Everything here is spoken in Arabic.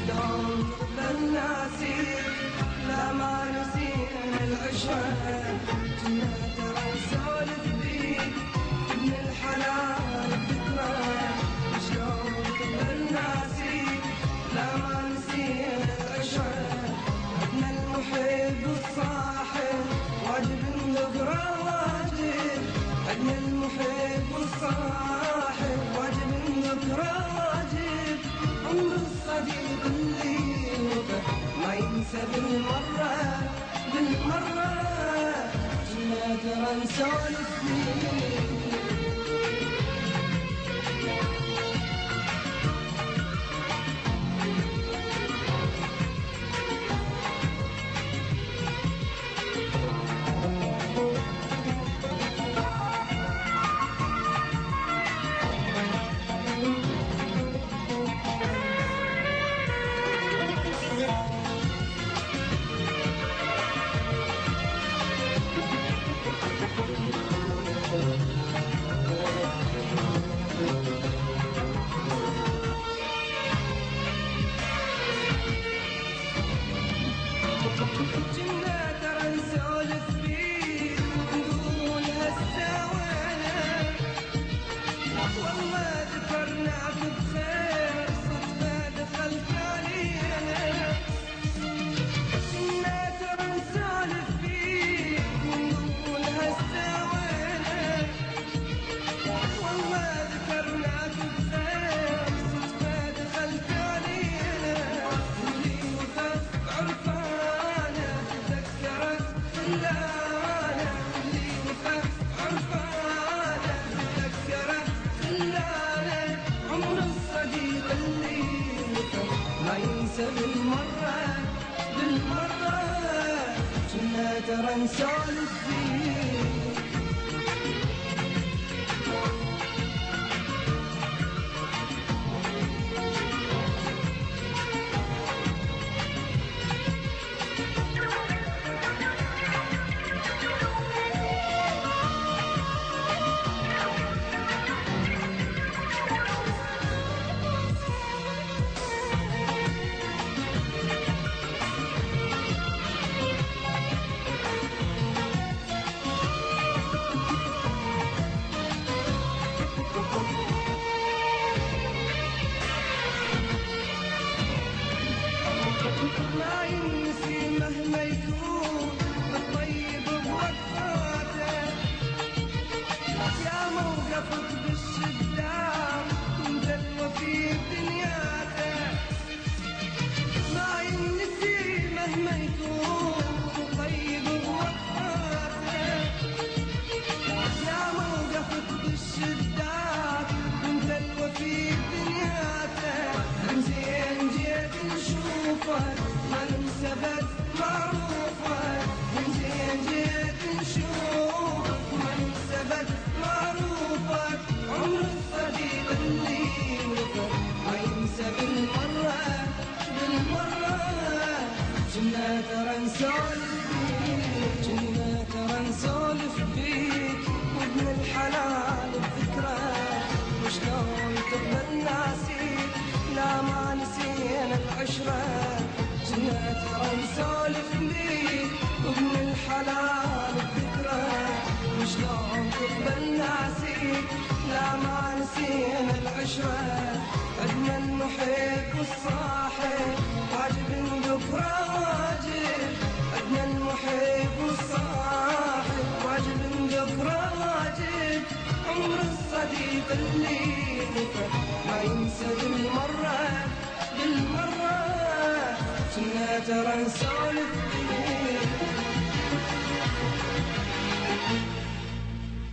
شلون نقبل ناسيك لا ما نسينا العشرة كنا ترى نسولف بيك ابن الحلال الذكرى شلون نقبل ناسيك لا ما نسينا العشرة عدنا المحب والصاحب واجب النظرة واجب عدنا المحب والصاحب واجب النظرة واجب عمر الصديق اللي ما ينسى بالمرة كنا ترى نسولف فيه كنا ترى نسولف بيك ونقول هالسوينا والله ذكرناك بخير صدفة دخلت علينا كنا ترى نسولف بيك ونقول هالسوينا والله ذكرناك بخير صدفة دخلت علينا اللي وقف عرفانه تذكرت خلانا اللي وقف عرفانه تذكرت خلانا عمر الصديق اللي وقف ما ينسى بالمرة كنا ترى نسولف فيه ما ينسي مهما يكون الطيب بوقفاته يا موقفك بالشدة انت الوفي بدنياته ما ينسي مهما يكون الطيب بوقفاته يا موقفك بالشدة انت الوفي بدنياته زين جيت نشوفك ما انسبت معروفك من زين جيت نشوفك ما انسبت معروفك عمر الصديق اللي وفك ما ينسى بالمرة كنا ترى نسولف بيك كنا ترى نسولف بيك وابن الحلال الذكرى وشلون تقبل ناسيك لا ما نسينا العشرة كنا ترى نسولف بيك وابن الحلال الذكرى وشلون تقبل ناسيك لا ما نسينا العشرة عدنا المحب والصاحب واجب الذكرى واجب عدنا المحب والصاحب واجب الذكرى واجب عمر الصديق اللي وفى ما ينسى بالمرة كنا ترى نسولف